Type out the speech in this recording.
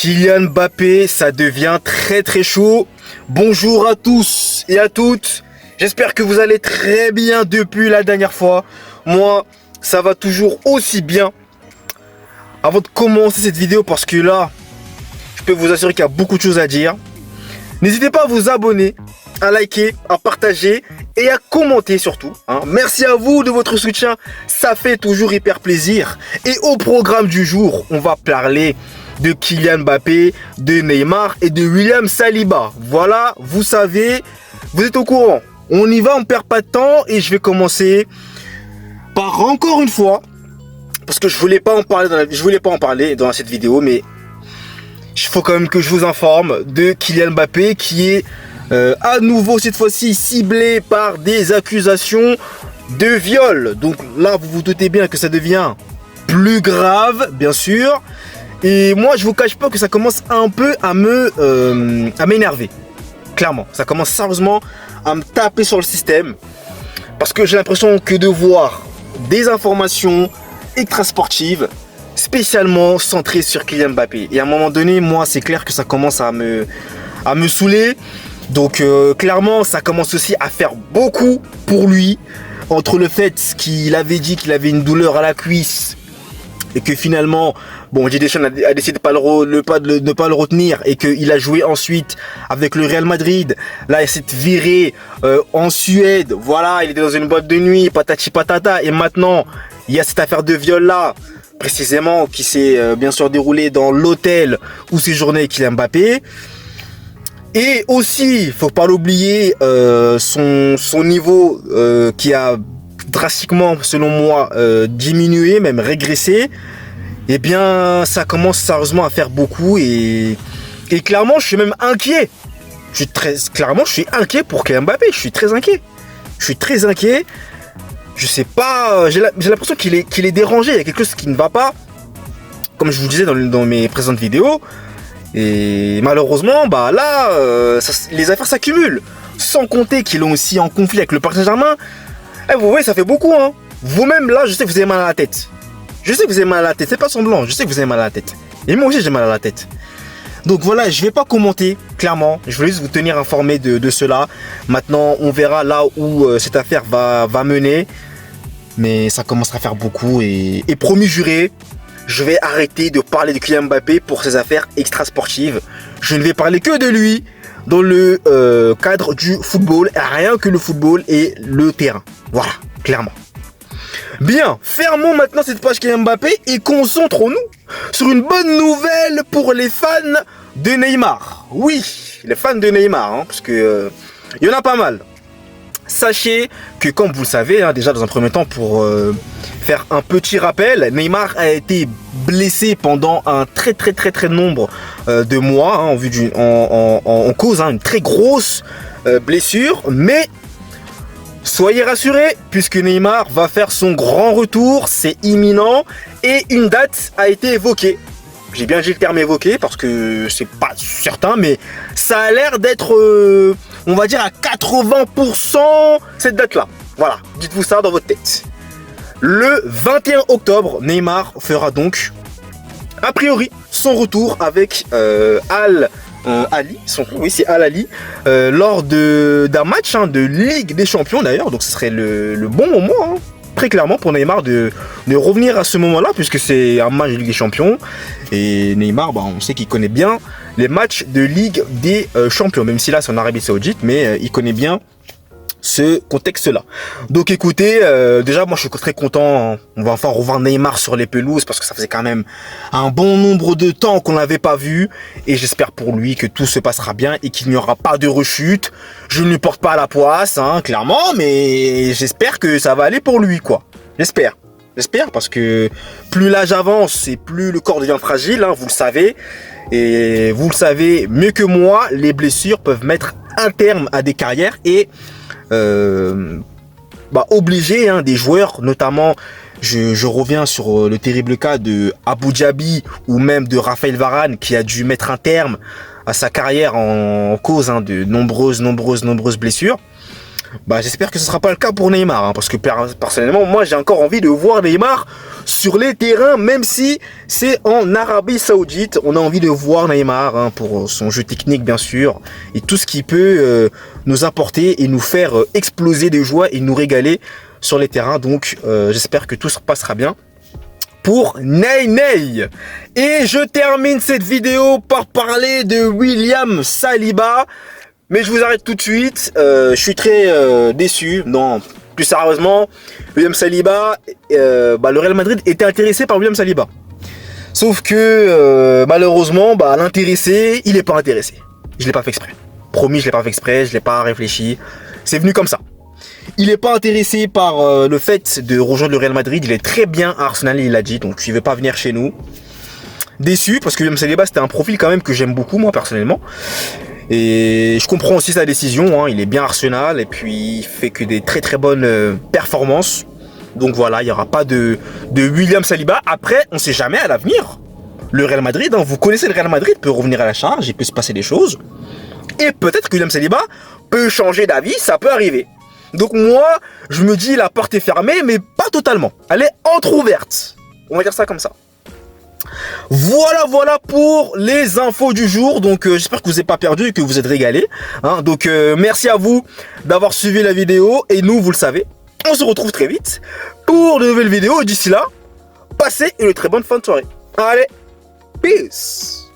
Kylian Mbappé, ça devient très chaud. Bonjour à tous et à toutes. J'espère que vous allez très bien depuis la dernière fois. Moi, ça va toujours aussi bien. Avant de commencer cette vidéo, parce que là, je peux vous assurer qu'il y a beaucoup de choses à dire. N'hésitez pas à vous abonner, à liker, à partager et à commenter surtout. Merci à vous de votre soutien, ça fait toujours hyper plaisir. Et au programme du jour, on va parler de Kylian Mbappé, de Neymar et de William Saliba. Voilà, vous savez, vous êtes au courant. On y va, on perd pas de temps et je vais commencer par encore une fois, parce que je voulais pas en parler dans cette vidéo, mais il faut quand même que je vous informe de Kylian Mbappé qui est à nouveau cette fois-ci ciblé par des accusations de viol. Donc là, vous vous doutez bien que ça devient plus grave, bien sûr. Et moi, je vous cache pas que ça commence un peu à m'énerver. Clairement, ça commence sérieusement à me taper sur le système. Parce que j'ai l'impression que de voir des informations extra-sportives spécialement centrées sur Kylian Mbappé. Et à un moment donné, moi, c'est clair que ça commence à me saouler. Donc clairement, ça commence aussi à faire beaucoup pour lui. Entre le fait qu'il avait dit qu'il avait une douleur à la cuisse et que finalement, bon, Didier Deschamps a décidé de ne pas le retenir et qu'il a joué ensuite avec le Real Madrid. Là, il s'est viré en Suède. Voilà, il était dans une boîte de nuit, patati patata. Et maintenant, il y a cette affaire de viol là, précisément, qui s'est bien sûr déroulée dans l'hôtel où séjournait Kylian Mbappé. Et aussi, faut pas l'oublier, son niveau qui a drastiquement, selon moi, diminué, même régressé. Eh bien, ça commence sérieusement à faire beaucoup et clairement, je suis même inquiet. Clairement, je suis inquiet pour Kylian Mbappé. Je suis très inquiet. Je sais pas, j'ai l'impression qu'il est dérangé. Il y a quelque chose qui ne va pas. Comme je vous disais dans mes présentes vidéos. Et malheureusement, bah là, les affaires s'accumulent. Sans compter qu'ils ont aussi en conflit avec le Paris Saint-Germain. Vous voyez, ça fait beaucoup, hein. Vous-même, là, je sais que vous avez mal à la tête. C'est pas semblant, je sais que vous avez mal à la tête. Et moi aussi, j'ai mal à la tête. Donc voilà, je vais pas commenter, clairement. Je voulais juste vous tenir informé de cela. Maintenant, on verra là où cette affaire va mener. Mais ça commencera à faire beaucoup. Et promis juré, je vais arrêter de parler de Kylian Mbappé pour ses affaires extra-sportives. Je ne vais parler que de lui dans le cadre du football. Rien que le football et le terrain. Voilà, clairement. Bien, fermons maintenant cette page Kylian Mbappé et concentrons-nous sur une bonne nouvelle pour les fans de Neymar. Oui, les fans de Neymar, parce que il y en a pas mal. Sachez que, comme vous le savez, déjà dans un premier temps, pour faire un petit rappel, Neymar a été blessé pendant un très nombre de mois, en cause une très grosse blessure, mais soyez rassurés, puisque Neymar va faire son grand retour, c'est imminent, et une date a été évoquée. J'ai bien dit le terme évoqué, parce que c'est pas certain, mais ça a l'air d'être, on va dire, à 80% cette date-là. Voilà, dites-vous ça dans votre tête. Le 21 octobre, Neymar fera donc, a priori, son retour avec Al Ali, lors d'un match de Ligue des Champions d'ailleurs, donc ce serait le bon moment, très clairement pour Neymar de revenir à ce moment-là, puisque c'est un match de Ligue des Champions, et Neymar, on sait qu'il connaît bien les matchs de Ligue des Champions, même si là c'est en Arabie Saoudite, mais il connaît bien ce contexte-là. Donc écoutez, déjà moi je suis très content, on va enfin revoir Neymar sur les pelouses parce que ça faisait quand même un bon nombre de temps qu'on l'avait pas vu, et j'espère pour lui que tout se passera bien et qu'il n'y aura pas de rechute. Je ne lui porte pas la poisse, clairement, mais j'espère que ça va aller pour lui, quoi. J'espère parce que plus l'âge avance et plus le corps devient fragile, vous le savez, et vous le savez mieux que moi, les blessures peuvent mettre un terme à des carrières et obliger des joueurs, notamment je reviens sur le terrible cas de Abou Dhabi ou même de Raphaël Varane qui a dû mettre un terme à sa carrière en cause de nombreuses blessures. Bah, j'espère que ce sera pas le cas pour Neymar, hein, parce que personnellement, moi, j'ai encore envie de voir Neymar sur les terrains, même si c'est en Arabie Saoudite. On a envie de voir Neymar, hein, pour son jeu technique, bien sûr, et tout ce qui peut nous apporter et nous faire exploser de joie et nous régaler sur les terrains. Donc, j'espère que tout se passera bien pour Ney. Et je termine cette vidéo par parler de William Saliba. Mais je vous arrête tout de suite, je suis très déçu. Non, plus sérieusement, William Saliba, le Real Madrid était intéressé par William Saliba. Sauf que malheureusement, l'intéressé, il n'est pas intéressé. Je l'ai pas fait exprès. Promis, je l'ai pas fait exprès, je l'ai pas réfléchi. C'est venu comme ça. Il n'est pas intéressé par le fait de rejoindre le Real Madrid. Il est très bien à Arsenal, il l'a dit, donc il ne veut pas venir chez nous. Déçu, parce que William Saliba, c'était un profil quand même que j'aime beaucoup, moi, personnellement. Et je comprends aussi sa décision, hein. Il est bien Arsenal et puis il fait que des très bonnes performances. Donc voilà, il n'y aura pas de William Saliba. Après, on ne sait jamais à l'avenir. Le Real Madrid, hein, vous connaissez le Real Madrid, peut revenir à la charge, il peut se passer des choses. Et peut-être que William Saliba peut changer d'avis, ça peut arriver. Donc moi, je me dis la porte est fermée, mais pas totalement. Elle est entrouverte. On va dire ça comme ça. Voilà pour les infos du jour. Donc j'espère que vous n'êtes pas perdu et que vous êtes régalés, hein. Donc merci à vous d'avoir suivi la vidéo. Et nous, vous le savez, on se retrouve très vite pour de nouvelles vidéos. D'ici là, passez une très bonne fin de soirée. Allez, peace.